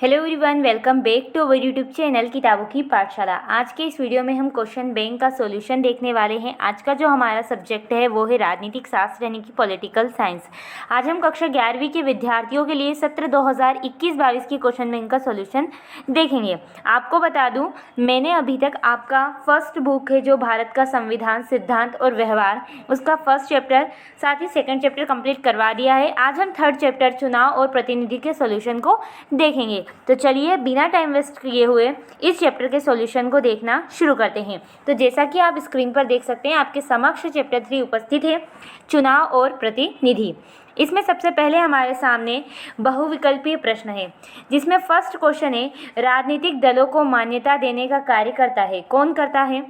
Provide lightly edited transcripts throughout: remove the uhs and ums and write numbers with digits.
Hello everyone, welcome back to our YouTube channel किताबों की पाठशाला। आज के इस वीडियो में हम क्वेश्चन बैंक का सॉल्यूशन देखने वाले हैं। आज का जो हमारा सब्जेक्ट है वो है राजनीतिक शास्त्र यानी कि पॉलिटिकल साइंस। आज हम कक्षा 11वीं के विद्यार्थियों के लिए सत्र 2021-22 की क्वेश्चन बैंक का सॉल्यूशन देखेंगे। आपको बता दूं, मैंने अभी तक आपका फर्स्ट बुक है जो भारत का संविधान, सिद्धांत और व्यवहार, उसका फर्स्ट चैप्टर साथ ही सेकेंड चैप्टर कंप्लीट करवा दिया है। आज हम थर्ड चैप्टर चुनाव और प्रतिनिधि के सॉल्यूशन को देखेंगे। तो चलिए बिना टाइम वेस्ट किए हुए इस चैप्टर के सॉल्यूशन को देखना शुरू करते हैं। तो जैसा कि आप स्क्रीन पर देख सकते हैं, आपके समक्ष चैप्टर 3 उपस्थित है, चुनाव और प्रतिनिधि। इसमें सबसे पहले हमारे सामने बहुविकल्पीय प्रश्न है, जिसमें फर्स्ट क्वेश्चन है, राजनीतिक दलों को मान्यता देने का कार्य करता है। कौन करता है?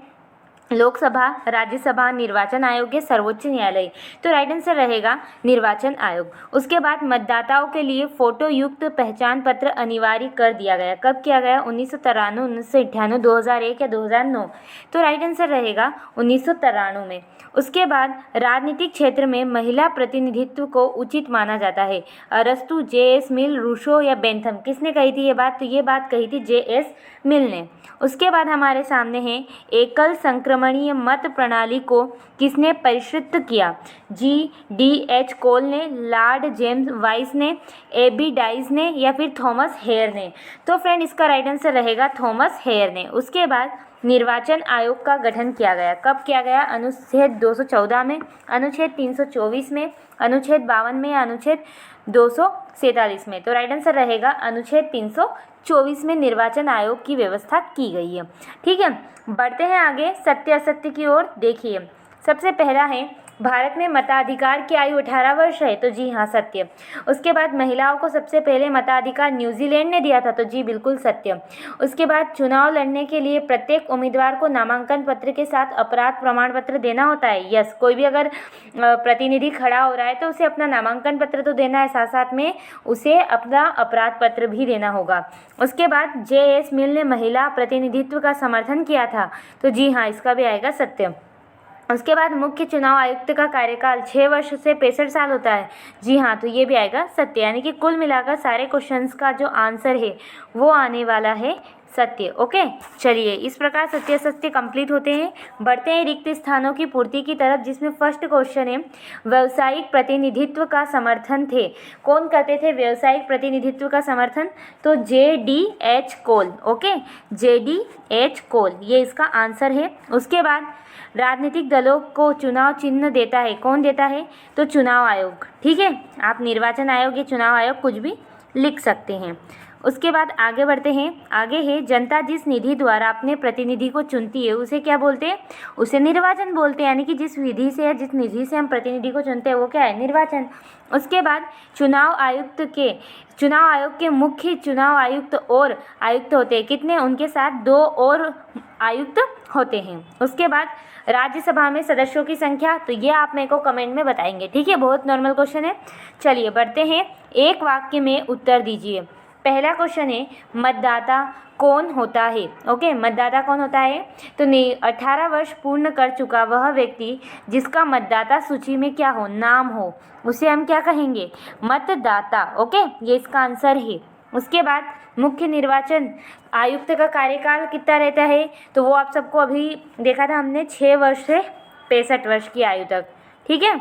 लोकसभा, राज्यसभा, निर्वाचन आयोग या सर्वोच्च न्यायालय। तो राइट आंसर रहेगा निर्वाचन आयोग। उसके बाद मतदाताओं के लिए फोटो युक्त पहचान पत्र अनिवार्य कर दिया गया। कब किया गया? 1993, 1998, 2001 या 2009। तो राइट आंसर रहेगा 1993 में। उसके बाद राजनीतिक क्षेत्र में महिला प्रतिनिधित्व को उचित माना जाता है। अरस्तु, जे.एस. मिल, रूसो या बेंथम, किसने कही थी ये बात? तो ये बात कही थी जे.एस. मिल ने। उसके बाद हमारे सामने है, एकल संक्रमणीय मत प्रणाली को किसने परिष्कृत किया? जी.डी.एच. कोल ने, लॉर्ड जेम्स वाइस ने, ए.बी. डाइस ने या फिर थॉमस हेयर ने। तो फ्रेंड, इसका राइट आंसर रहेगा थॉमस हेयर ने। उसके बाद निर्वाचन आयोग का गठन किया गया। कब किया गया? अनुच्छेद 214 में, अनुच्छेद 324 में, अनुच्छेद 52 में या अनुच्छेद 247 में। तो राइट आंसर रहेगा अनुच्छेद 324 में निर्वाचन आयोग की व्यवस्था की गई है। ठीक है, बढ़ते हैं आगे सत्य असत्य की ओर। देखिए, सबसे पहला है, भारत में मताधिकार की आयु 18 वर्ष है। तो जी हाँ, सत्य। उसके बाद महिलाओं को सबसे पहले मताधिकार न्यूजीलैंड ने दिया था। तो जी बिल्कुल सत्य। उसके बाद चुनाव लड़ने के लिए प्रत्येक उम्मीदवार को नामांकन पत्र के साथ अपराध प्रमाण पत्र देना होता है। यस, कोई भी अगर प्रतिनिधि खड़ा हो रहा है तो उसे अपना नामांकन पत्र तो देना है, साथ साथ में उसे अपना अपराध पत्र भी देना होगा। उसके बाद जे.एस. मिल ने महिला प्रतिनिधित्व का समर्थन किया था। तो जी हाँ, इसका भी आएगा सत्य। उसके बाद मुख्य चुनाव आयुक्त का कार्यकाल 6 वर्ष से 65 साल होता है। जी हाँ, तो ये भी आएगा सत्य। यानी कि कुल मिलाकर सारे क्वेश्चंस का जो आंसर है वो आने वाला है सत्य। ओके, चलिए इस प्रकार सत्य असत्य कंप्लीट होते हैं। बढ़ते हैं रिक्त स्थानों की पूर्ति की तरफ, जिसमें फर्स्ट क्वेश्चन है, व्यावसायिक प्रतिनिधित्व का समर्थन थे। कौन करते थे व्यावसायिक प्रतिनिधित्व का समर्थन? तो जे.डी.एच. कोल। ओके, जे.डी.एच. कोल, ये इसका आंसर है। उसके बाद राजनीतिक दलों को चुनाव चिन्ह देता है। कौन देता है? तो चुनाव आयोग। ठीक है, आप निर्वाचन आयोग या चुनाव आयोग कुछ भी लिख सकते हैं। उसके बाद आगे बढ़ते हैं। आगे है, जनता जिस निधि द्वारा अपने प्रतिनिधि को चुनती है उसे क्या बोलते हैं? उसे निर्वाचन बोलते हैं। यानी कि जिस विधि से या जिस निधि से हम प्रतिनिधि को चुनते हैं वो क्या है? निर्वाचन। उसके बाद चुनाव आयोग के मुख्य चुनाव आयुक्त और आयुक्त होते हैं। कितने? उनके साथ 2 और आयुक्त होते हैं। उसके बाद राज्यसभा में सदस्यों की संख्या, तो ये आप मेरे को कमेंट में बताएंगे। ठीक है, बहुत नॉर्मल क्वेश्चन है। चलिए बढ़ते हैं, एक वाक्य में उत्तर दीजिए। पहला क्वेश्चन है, मतदाता कौन होता है? ओके, मतदाता कौन होता है? तो 18 वर्ष पूर्ण कर चुका वह व्यक्ति जिसका मतदाता सूची में क्या हो? नाम हो, उसे हम क्या कहेंगे? मतदाता। ओके, ये इसका आंसर है। उसके बाद मुख्य निर्वाचन आयुक्त का कार्यकाल कितना रहता है? तो वो आप सबको अभी देखा था हमने, 6 वर्ष से 65 वर्ष की आयु तक। ठीक है,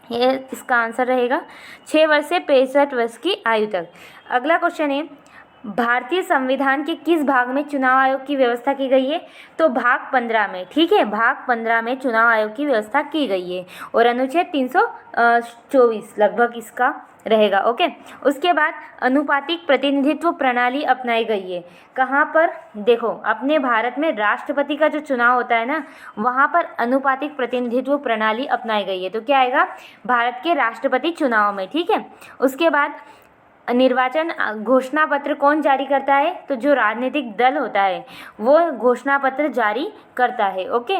ये इसका आंसर रहेगा 6 वर्ष से 65 वर्ष की आयु तक। अगला क्वेश्चन है, भारतीय संविधान के किस भाग में चुनाव आयोग की व्यवस्था की गई है? तो भाग 15 में। ठीक है, भाग 15 में चुनाव आयोग की व्यवस्था की गई है और अनुच्छेद 324 लगभग इसका रहेगा। ओके, उसके बाद अनुपातिक प्रतिनिधित्व प्रणाली अपनाई गई है। कहाँ पर? देखो, अपने भारत में राष्ट्रपति का जो चुनाव होता है ना, वहाँ पर अनुपातिक प्रतिनिधित्व प्रणाली अपनाई गई है। तो क्या आएगा? भारत के राष्ट्रपति चुनाव में। ठीक है, उसके बाद निर्वाचन घोषणा पत्र कौन जारी करता है? तो जो राजनीतिक दल होता है वो घोषणा पत्र जारी करता है। ओके,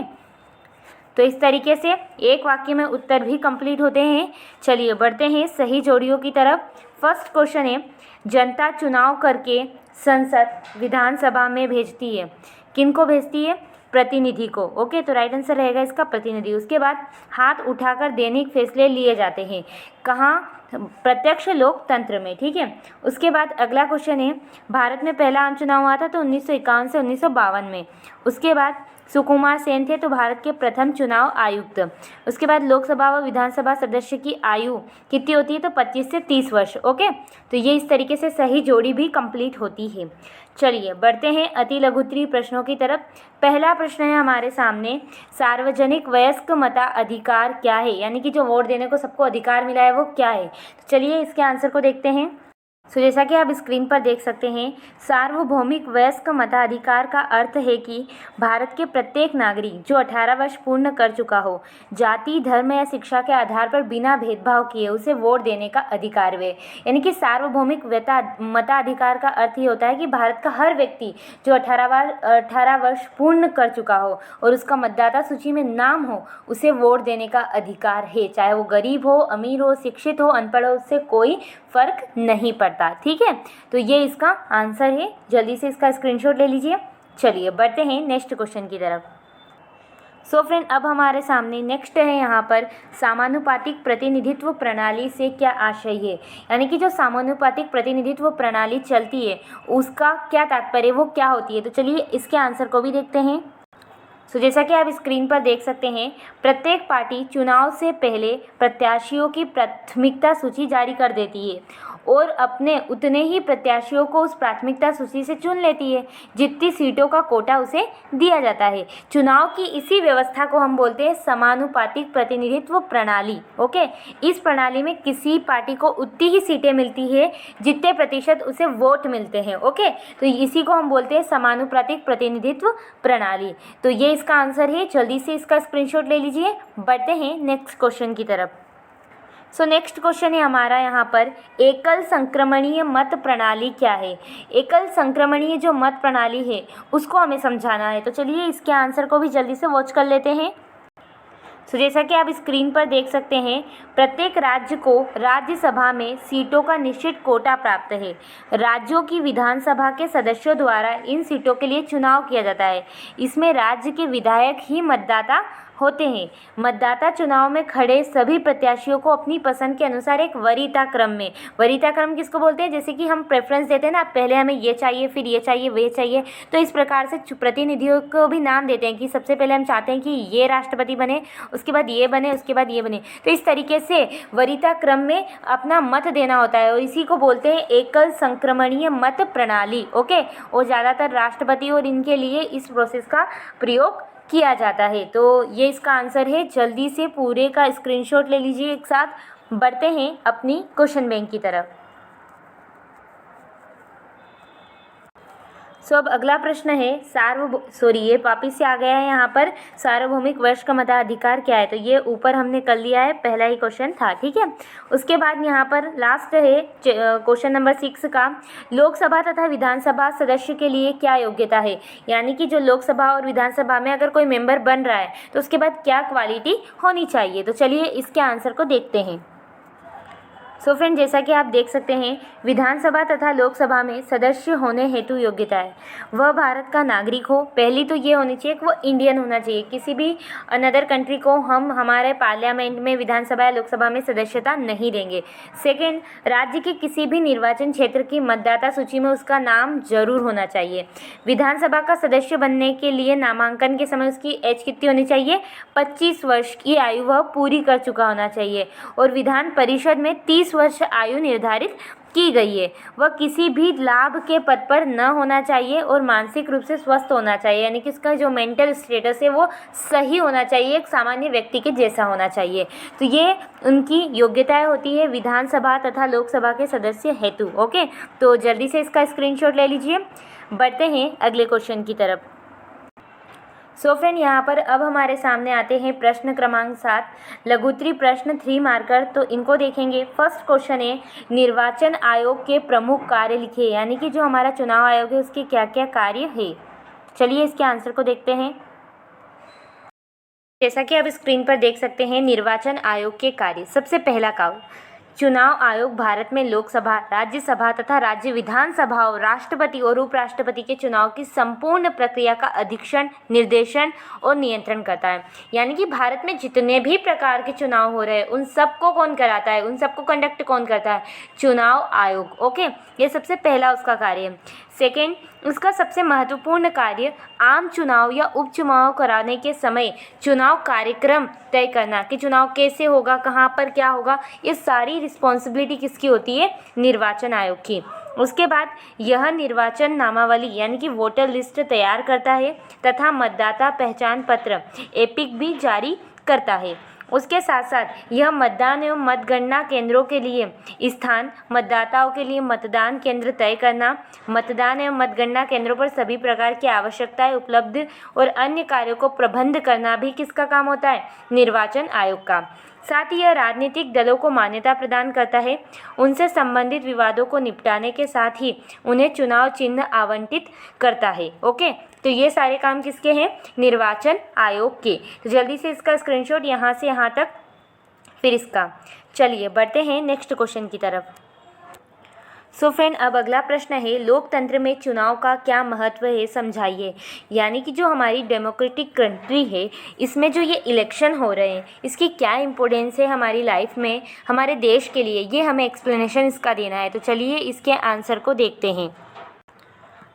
तो इस तरीके से एक वाक्य में उत्तर भी कंप्लीट होते हैं। चलिए बढ़ते हैं सही जोड़ियों की तरफ। फर्स्ट क्वेश्चन है, जनता चुनाव करके संसद विधानसभा में भेजती है। किनको भेजती है? प्रतिनिधि को। ओके, तो राइट आंसर रहेगा इसका प्रतिनिधि। उसके बाद हाथ उठाकर दैनिक फैसले लिए जाते हैं, कहाँ? प्रत्यक्ष लोकतंत्र में। ठीक है, उसके बाद अगला क्वेश्चन है, भारत में पहला आम चुनाव हुआ था तो 1951 से 1952 में। उसके बाद सुकुमार सेन थे तो भारत के प्रथम चुनाव आयुक्त। उसके बाद लोकसभा व विधानसभा सदस्य की आयु कितनी होती है? तो 25 से 30 वर्ष। ओके, तो ये इस तरीके से सही जोड़ी भी कंप्लीट होती है। चलिए बढ़ते हैं अति लघुत्तरीय प्रश्नों की तरफ। पहला प्रश्न है हमारे सामने, सार्वजनिक वयस्क मताधिकार क्या है? यानी कि जो वोट देने को सबको अधिकार मिला है वो क्या है? तो चलिए इसके आंसर को देखते हैं। जैसा कि आप स्क्रीन पर देख सकते हैं, सार्वभौमिक वयस्क मताधिकार का अर्थ है कि भारत के प्रत्येक नागरिक जो 18 वर्ष पूर्ण कर चुका हो, जाति, धर्म या शिक्षा के आधार पर बिना भेदभाव किए उसे वोट देने का अधिकार है। यानी कि सार्वभौमिक मताधिकार का अर्थ ये होता है कि भारत का हर व्यक्ति जो 18 वर्ष पूर्ण कर चुका हो और उसका मतदाता सूची में नाम हो, उसे वोट देने का अधिकार है। चाहे वो गरीब हो, अमीर हो, शिक्षित हो, अनपढ़ हो, उससे कोई फर्क नहीं पड़ता। ठीक है, तो ये इसका आंसर है। जल्दी से इसका स्क्रीनशॉट ले लीजिए। चलिए बढ़ते हैं नेक्स्ट क्वेश्चन की तरफ। फ्रेंड, अब हमारे सामने नेक्स्ट है यहाँ पर समानुपातिक प्रतिनिधित्व प्रणाली से क्या आशय है? यानी कि जो समानुपातिक प्रतिनिधित्व प्रणाली चलती है उसका क्या तात्पर्य, वो क्या होती है? तो चलिए इसके आंसर को भी देखते हैं। जैसा कि आप स्क्रीन पर देख सकते हैं, प्रत्येक पार्टी चुनाव से पहले प्रत्याशियों की प्राथमिकता सूची जारी कर देती है और अपने उतने ही प्रत्याशियों को उस प्राथमिकता सूची से चुन लेती है जितनी सीटों का कोटा उसे दिया जाता है। चुनाव की इसी व्यवस्था को हम बोलते हैं समानुपातिक प्रतिनिधित्व प्रणाली। ओके, इस प्रणाली में किसी पार्टी को उतनी ही सीटें मिलती है जितने प्रतिशत उसे वोट मिलते हैं। ओके, तो इसी को हम बोलते हैं समानुपातिक प्रतिनिधित्व प्रणाली। तो ये इसका आंसर है। जल्दी से इसका स्क्रीनशॉट ले लीजिए। बढ़ते हैं नेक्स्ट क्वेश्चन की तरफ। नेक्स्ट क्वेश्चन है हमारा यहाँ पर, एकल संक्रमणीय मत प्रणाली क्या है? एकल संक्रमणीय जो मत प्रणाली है उसको हमें समझाना है। तो चलिए इसके आंसर को भी जल्दी से वॉच कर लेते हैं। जैसा कि आप स्क्रीन पर देख सकते हैं, प्रत्येक राज्य को राज्यसभा में सीटों का निश्चित कोटा प्राप्त है। राज्यों की विधानसभा के सदस्यों द्वारा इन सीटों के लिए चुनाव किया जाता है। इसमें राज्य के विधायक ही मतदाता होते हैं। मतदाता चुनाव में खड़े सभी प्रत्याशियों को अपनी पसंद के अनुसार एक वरीयता क्रम में, वरीयता क्रम किसको बोलते हैं? जैसे कि हम प्रेफरेंस देते हैं ना, पहले हमें ये चाहिए, फिर ये चाहिए, वे चाहिए, तो इस प्रकार से प्रतिनिधियों को भी नाम देते हैं कि सबसे पहले हम चाहते हैं कि ये राष्ट्रपति बने, उसके बाद ये बने, उसके बाद ये बने। तो इस तरीके से वरीयता क्रम में अपना मत देना होता है और इसी को बोलते हैं एकल संक्रमणीय मत प्रणाली। ओके, और ज़्यादातर राष्ट्रपति और इनके लिए इस प्रोसेस का प्रयोग किया जाता है। तो ये इसका आंसर है। जल्दी से पूरे का स्क्रीनशॉट ले लीजिए एक साथ। बढ़ते हैं अपनी क्वेश्चन बैंक की तरफ। अब अगला प्रश्न है ये वापिस से आ गया है यहाँ पर, सार्वभौमिक वयस्क मताधिकार क्या है? तो ये ऊपर हमने कर लिया है, पहला ही क्वेश्चन था। ठीक है, उसके बाद यहाँ पर लास्ट है क्वेश्चन नंबर 6 का, लोकसभा तथा विधानसभा सदस्य के लिए क्या योग्यता है? यानी कि जो लोकसभा और विधानसभा में अगर कोई मेंबर बन रहा है तो उसके बाद क्या क्वालिटी होनी चाहिए? तो चलिए इसके आंसर को देखते हैं। फ्रेंड, जैसा कि आप देख सकते हैं, विधानसभा तथा लोकसभा में सदस्य होने हेतु योग्यता है वह भारत का नागरिक हो। पहली तो ये होनी चाहिए कि वो इंडियन होना चाहिए। किसी भी अनदर कंट्री को हम हमारे पार्लियामेंट में, विधानसभा या लोकसभा में सदस्यता नहीं देंगे। सेकेंड, राज्य के किसी भी निर्वाचन क्षेत्र की मतदाता सूची में उसका नाम जरूर होना चाहिए। विधानसभा का सदस्य बनने के लिए नामांकन के समय उसकी एज कितनी होनी चाहिए? 25 वर्ष की आयु वह पूरी कर चुका होना चाहिए। और विधान परिषद में 30 वर्ष आयु निर्धारित की गई है। वह किसी भी लाभ के पद पर न होना चाहिए और मानसिक रूप से स्वस्थ होना चाहिए। यानी कि उसका जो मेंटल स्टेटस है वो सही होना चाहिए, एक सामान्य व्यक्ति के जैसा होना चाहिए। तो ये उनकी योग्यताएं होती है विधानसभा तथा लोकसभा के सदस्य हेतु। ओके, तो जल्दी से इसका स्क्रीनशॉट ले लीजिए। बढ़ते हैं अगले क्वेश्चन की तरफ। फ्रेंड, यहाँ पर अब हमारे सामने आते हैं प्रश्न क्रमांक 7, लघुत्तरीय प्रश्न 3 मार्कर। तो इनको देखेंगे। फर्स्ट क्वेश्चन है, निर्वाचन आयोग के प्रमुख कार्य लिखे। यानी कि जो हमारा चुनाव आयोग है उसके क्या क्या कार्य है? चलिए इसके आंसर को देखते हैं। जैसा कि आप स्क्रीन पर देख सकते हैं, निर्वाचन आयोग के कार्य, सबसे पहला काम चुनाव आयोग भारत में लोकसभा, राज्यसभा तथा राज्य विधानसभाओं, राष्ट्रपति और उपराष्ट्रपति के चुनाव की संपूर्ण प्रक्रिया का अधीक्षण, निर्देशन और नियंत्रण करता है। यानी कि भारत में जितने भी प्रकार के चुनाव हो रहे हैं उन सबको कौन कराता है, उन सबको कंडक्ट कौन करता है? चुनाव आयोग। ओके, ये सबसे पहला उसका कार्य है। सेकेंड, उसका सबसे महत्वपूर्ण कार्य आम चुनाव या उपचुनाव कराने के समय चुनाव कार्यक्रम तय करना कि चुनाव कैसे होगा, कहाँ पर क्या होगा, ये सारी रिस्पॉन्सिबिलिटी किसकी होती है? निर्वाचन आयोग की। उसके बाद यह निर्वाचन नामावली यानी कि वोटर लिस्ट तैयार करता है तथा मतदाता पहचान पत्र एपिक भी जारी करता है। उसके साथ साथ यह मतदान एवं मतगणना केंद्रों के लिए स्थान, मतदाताओं के लिए मतदान केंद्र तय करना, मतदान एवं मतगणना केंद्रों पर सभी प्रकार की आवश्यकताएं उपलब्ध और अन्य कार्यों को प्रबंध करना भी किसका काम होता है? निर्वाचन आयोग का। साथ ही यह राजनीतिक दलों को मान्यता प्रदान करता है, उनसे संबंधित विवादों को निपटाने के साथ ही उन्हें चुनाव चिन्ह आवंटित करता है। ओके, तो ये सारे काम किसके हैं? निर्वाचन आयोग के। तो जल्दी से इसका स्क्रीनशॉट यहाँ से यहाँ तक, फिर इसका। चलिए बढ़ते हैं नेक्स्ट क्वेश्चन की तरफ। सो फ्रेंड, अब अगला प्रश्न है, लोकतंत्र में चुनाव का क्या महत्व है, समझाइए। यानी कि जो हमारी डेमोक्रेटिक कंट्री है इसमें जो ये इलेक्शन हो रहे हैं इसकी क्या इम्पोर्टेंस है हमारी लाइफ में, हमारे देश के लिए, ये हमें एक्सप्लेनेशन इसका देना है। तो चलिए इसके आंसर को देखते हैं।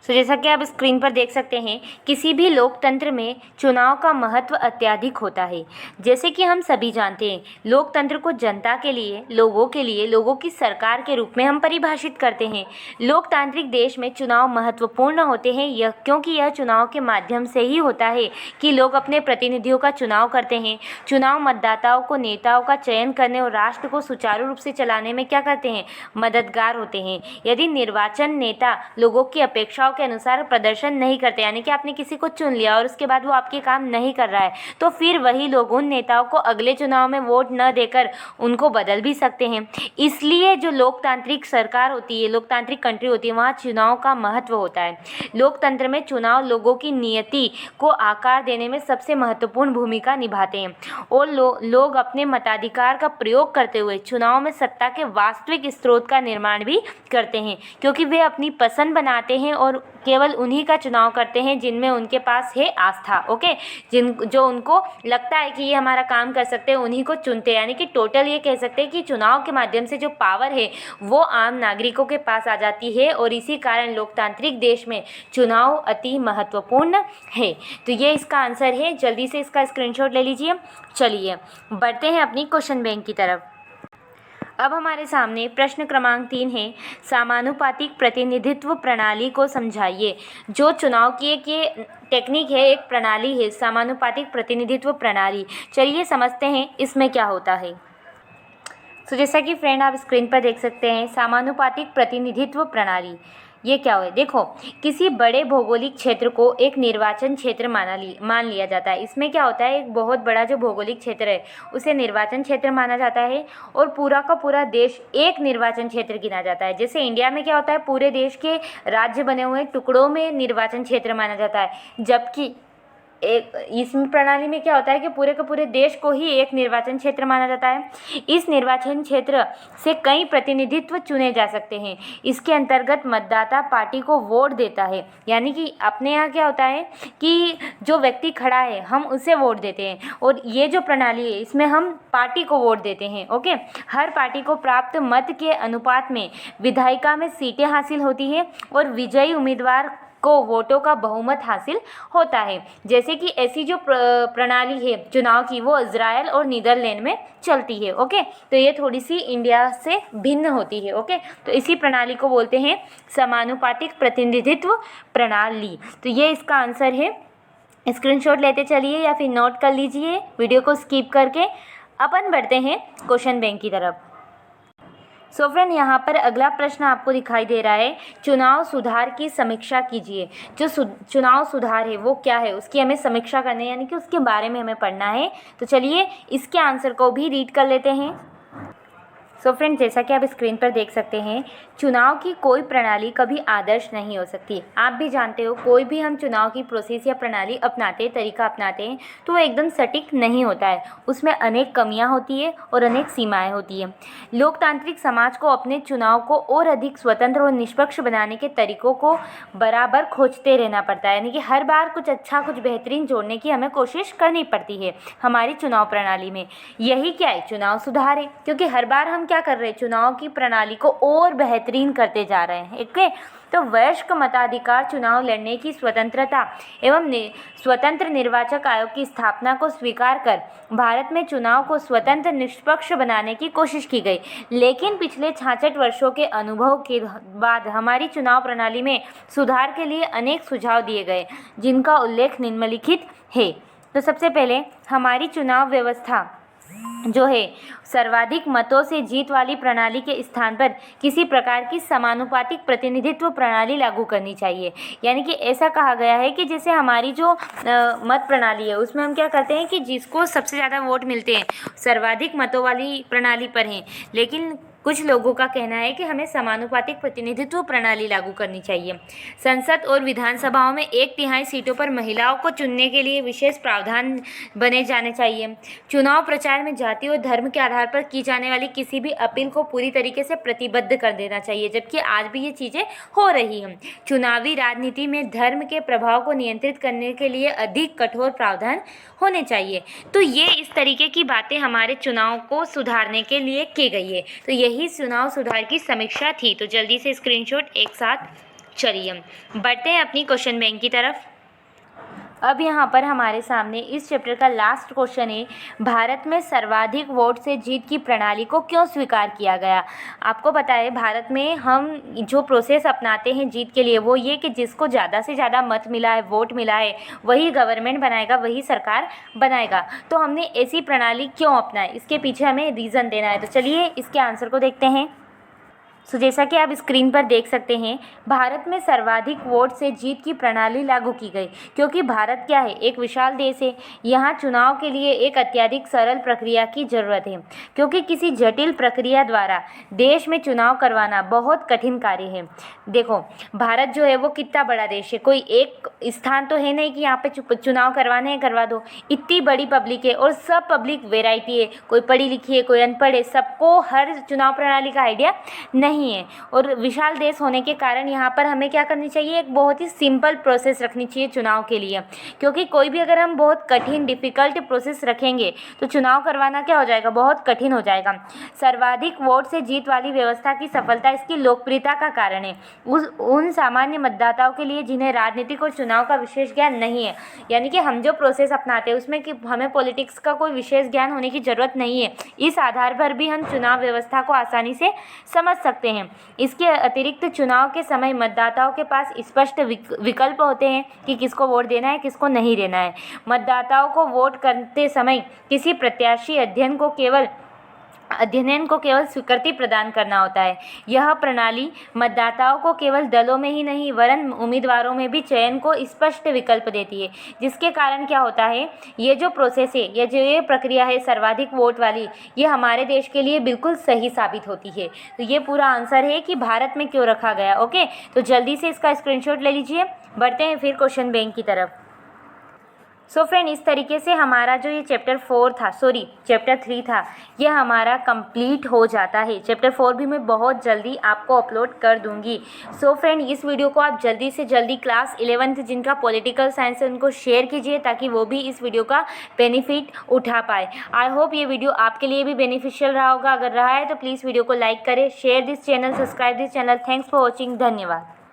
जैसा कि आप स्क्रीन पर देख सकते हैं, किसी भी लोकतंत्र में चुनाव का महत्व अत्यधिक होता है। जैसे कि हम सभी जानते हैं, लोकतंत्र को जनता के लिए, लोगों की सरकार के रूप में हम परिभाषित करते हैं। लोकतांत्रिक देश में चुनाव महत्वपूर्ण होते हैं क्योंकि यह चुनाव के माध्यम से ही होता है कि लोग अपने प्रतिनिधियों का चुनाव करते हैं। चुनाव मतदाताओं को नेताओं का चयन करने और राष्ट्र को सुचारू रूप से चलाने में क्या करते हैं? मददगार होते हैं। यदि निर्वाचन नेता लोगों की अपेक्षाओं के अनुसार प्रदर्शन नहीं करते, यानी कि आपने किसी को चुन लिया और उसके बाद वो आपके काम नहीं कर रहा है, तो फिर वही लोग उन नेताओं को अगले चुनाव में वोट न देकर उनको बदल भी सकते हैं। इसलिए जो लोकतांत्रिक सरकार होती है, लोकतांत्रिक कंट्री होती है, वहाँ चुनाव का महत्व होता है। लोकतंत्र में चुनाव लोगों की नियति को आकार देने में सबसे महत्वपूर्ण भूमिका निभाते हैं और लोग अपने मताधिकार का प्रयोग करते हुए चुनाव में सत्ता के वास्तविक स्रोत का निर्माण भी करते हैं, क्योंकि वे अपनी पसंद बनाते हैं और केवल उन्हीं का चुनाव करते हैं जिनमें उनके पास है आस्था। ओके, जो उनको लगता है कि ये हमारा काम कर सकते हैं उन्हीं को चुनते हैं। यानी कि टोटल ये कह सकते हैं कि चुनाव के माध्यम से जो पावर है वो आम नागरिकों के पास आ जाती है और इसी कारण लोकतांत्रिक देश में चुनाव अति महत्वपूर्ण है। तो ये इसका आंसर है। जल्दी से इसका स्क्रीनशॉट ले लीजिए। चलिए बढ़ते हैं अपनी क्वेश्चन बैंक की तरफ। अब हमारे सामने प्रश्न क्रमांक 3 है, समानुपातिक प्रतिनिधित्व प्रणाली को समझाइए। जो चुनाव की एक ये टेक्निक है, एक प्रणाली है, समानुपातिक प्रतिनिधित्व प्रणाली। चलिए समझते हैं इसमें क्या होता है। जैसा कि फ्रेंड आप स्क्रीन पर देख सकते हैं, समानुपातिक प्रतिनिधित्व प्रणाली ये क्या है? देखो, किसी बड़े भौगोलिक क्षेत्र को एक निर्वाचन क्षेत्र मान लिया जाता है। इसमें क्या होता है, एक बहुत बड़ा जो भौगोलिक क्षेत्र है उसे निर्वाचन क्षेत्र माना जाता है और पूरा का पूरा देश एक निर्वाचन क्षेत्र गिना जाता है। जैसे इंडिया में क्या होता है, पूरे देश के राज्य बने हुए टुकड़ों में निर्वाचन क्षेत्र माना जाता है, जबकि इस प्रणाली में क्या होता है कि पूरे के पूरे देश को ही एक निर्वाचन क्षेत्र माना जाता है। इस निर्वाचन क्षेत्र से कई प्रतिनिधित्व चुने जा सकते हैं। इसके अंतर्गत मतदाता पार्टी को वोट देता है, यानी कि अपने यहाँ क्या होता है कि जो व्यक्ति खड़ा है हम उसे वोट देते हैं और ये जो प्रणाली है इसमें हम पार्टी को वोट देते हैं। ओके, हर पार्टी को प्राप्त मत के अनुपात में विधायिका में सीटें हासिल होती है और विजयी उम्मीदवार को वोटों का बहुमत हासिल होता है। जैसे कि ऐसी जो प्रणाली है चुनाव की वो इजराइल और नीदरलैंड में चलती है। ओके, तो ये थोड़ी सी इंडिया से भिन्न होती है। ओके, तो इसी प्रणाली को बोलते हैं समानुपातिक प्रतिनिधित्व प्रणाली। तो ये इसका आंसर है। स्क्रीनशॉट लेते चलिए या फिर नोट कर लीजिए वीडियो को स्किप करके। अपन बढ़ते हैं क्वेश्चन बैंक की तरफ। सो फ्रेंड, यहाँ पर अगला प्रश्न आपको दिखाई दे रहा है, चुनाव सुधार की समीक्षा कीजिए। जो चुनाव सुधार है वो क्या है, उसकी हमें समीक्षा करनी है, यानी कि उसके बारे में हमें पढ़ना है। तो चलिए इसके आंसर को भी रीड कर लेते हैं। सो फ्रेंड्स, जैसा कि आप स्क्रीन पर देख सकते हैं, चुनाव की कोई प्रणाली कभी आदर्श नहीं हो सकती। आप भी जानते हो, कोई भी हम चुनाव की प्रोसेस या प्रणाली अपनाते, तरीका अपनाते हैं तो वो एकदम सटीक नहीं होता है। उसमें अनेक कमियां होती है और अनेक सीमाएं होती है। लोकतांत्रिक समाज को अपने चुनाव को और अधिक स्वतंत्र और निष्पक्ष बनाने के तरीकों को बराबर खोजते रहना पड़ता है, यानी कि हर बार कुछ अच्छा, कुछ बेहतरीन जोड़ने की हमें कोशिश करनी पड़ती है हमारी चुनाव प्रणाली में। यही क्या है, चुनाव सुधार है, क्योंकि हर बार हम क्या कर रहे हैं, चुनाव की प्रणाली को और बेहतरीन करते जा रहे हैं। ओके, तो वयस्क मताधिकार, चुनाव लड़ने की स्वतंत्रता एवं स्वतंत्र निर्वाचक आयोग की स्थापना को स्वीकार कर भारत में चुनाव को स्वतंत्र निष्पक्ष बनाने की कोशिश की गई। लेकिन पिछले 66 वर्षों के अनुभव के बाद हमारी चुनाव प्रणाली में सुधार के लिए अनेक सुझाव दिए गए, जिनका उल्लेख निम्नलिखित है। तो सबसे पहले, हमारी चुनाव व्यवस्था जो है सर्वाधिक मतों से जीत वाली प्रणाली के स्थान पर किसी प्रकार की समानुपातिक प्रतिनिधित्व प्रणाली लागू करनी चाहिए। यानी कि ऐसा कहा गया है कि जैसे हमारी जो मत प्रणाली है, उसमें हम क्या करते हैं कि जिसको सबसे ज़्यादा वोट मिलते हैं सर्वाधिक मतों वाली प्रणाली पर हैं, लेकिन कुछ लोगों का कहना है कि हमें समानुपातिक प्रतिनिधित्व प्रणाली लागू करनी चाहिए। संसद और विधानसभाओं में 1/3 सीटों पर महिलाओं को चुनने के लिए विशेष प्रावधान बने जाने चाहिए। चुनाव प्रचार में जाति और धर्म के आधार पर की जाने वाली किसी भी अपील को पूरी तरीके से प्रतिबद्ध कर देना चाहिए, जबकि आज भी ये चीज़ें हो रही हैं। चुनावी राजनीति में धर्म के प्रभाव को नियंत्रित करने के लिए अधिक कठोर प्रावधान होने चाहिए। तो ये इस तरीके की बातें हमारे चुनाव को सुधारने के लिए की गई है। तो यही चुनाव सुधार की समीक्षा थी। तो जल्दी से स्क्रीनशॉट एक साथ चलिए बढ़ते हैं अपनी क्वेश्चन बैंक की तरफ। अब यहाँ पर हमारे सामने इस चैप्टर का लास्ट क्वेश्चन है, भारत में सर्वाधिक वोट से जीत की प्रणाली को क्यों स्वीकार किया गया। आपको पता है, भारत में हम जो प्रोसेस अपनाते हैं जीत के लिए, वो ये कि जिसको ज़्यादा से ज़्यादा मत मिला है, वोट मिला है, वही गवर्नमेंट बनाएगा, वही सरकार बनाएगा। तो हमने ऐसी प्रणाली क्यों अपनाई, इसके पीछे हमें रीज़न देना है। तो चलिए इसके आंसर को देखते हैं। सो जैसा कि आप स्क्रीन पर देख सकते हैं, भारत में सर्वाधिक वोट से जीत की प्रणाली लागू की गई, क्योंकि भारत क्या है, एक विशाल देश है। यहाँ चुनाव के लिए एक अत्यधिक सरल प्रक्रिया की ज़रूरत है, क्योंकि किसी जटिल प्रक्रिया द्वारा देश में चुनाव करवाना बहुत कठिन कार्य है। देखो, भारत जो है वो कितना बड़ा देश है, कोई एक स्थान तो है नहीं कि यहाँ पे चुनाव करवाने हैं करवा दो। इतनी बड़ी पब्लिक है और सब पब्लिक वेराइटी है, कोई पढ़ी लिखी है, कोई अनपढ़ है, सबको हर चुनाव प्रणाली का आइडिया नहीं है। और विशाल देश होने के कारण यहाँ पर हमें क्या करनी चाहिए, एक बहुत ही सिंपल प्रोसेस रखनी चाहिए चुनाव के लिए, क्योंकि कोई भी अगर हम बहुत कठिन डिफ़िकल्ट प्रोसेस रखेंगे तो चुनाव करवाना क्या हो जाएगा, बहुत कठिन हो जाएगा। सर्वाधिक वोट से जीत वाली व्यवस्था की सफलता इसकी लोकप्रियता का कारण है, उन सामान्य मतदाताओं के लिए जिन्हें राजनीतिक और चुनाव का विशेष ज्ञान नहीं है। यानी कि हम जो प्रोसेस अपनाते हैं उसमें कि हमें पॉलिटिक्स का कोई विशेष ज्ञान होने की ज़रूरत नहीं है। इस आधार पर भी हम चुनाव व्यवस्था को आसानी से समझ सकते हैं। इसके अतिरिक्त चुनाव के समय मतदाताओं के पास स्पष्ट विकल्प होते हैं कि किसको वोट देना है, किसको नहीं देना है। मतदाताओं को वोट करते समय किसी प्रत्याशी अध्ययन को केवल स्वीकृति प्रदान करना होता है। यह प्रणाली मतदाताओं को केवल दलों में ही नहीं वरन उम्मीदवारों में भी चयन को स्पष्ट विकल्प देती है, जिसके कारण क्या होता है, ये जो प्रोसेस है, ये प्रक्रिया है सर्वाधिक वोट वाली, ये हमारे देश के लिए बिल्कुल सही साबित होती है। तो ये पूरा आंसर है कि भारत में क्यों रखा गया। ओके, तो जल्दी से इसका स्क्रीनशॉट ले लीजिए। बढ़ते हैं फिर क्वेश्चन बैंक की तरफ। सो फ्रेंड, इस तरीके से हमारा जो ये चैप्टर 3 था, ये हमारा कंप्लीट हो जाता है। चैप्टर 4 भी मैं बहुत जल्दी आपको अपलोड कर दूंगी। सो फ्रेंड, इस वीडियो को आप जल्दी से जल्दी क्लास 11th जिनका पॉलिटिकल साइंस है उनको शेयर कीजिए, ताकि वो भी इस वीडियो का बेनिफिट उठा पाए। आई होप ये वीडियो आपके लिए भी बेनिफिशियल रहा होगा। अगर रहा है तो प्लीज़ वीडियो को लाइक करें, share this channel, subscribe this channel. Thanks for watching. धन्यवाद।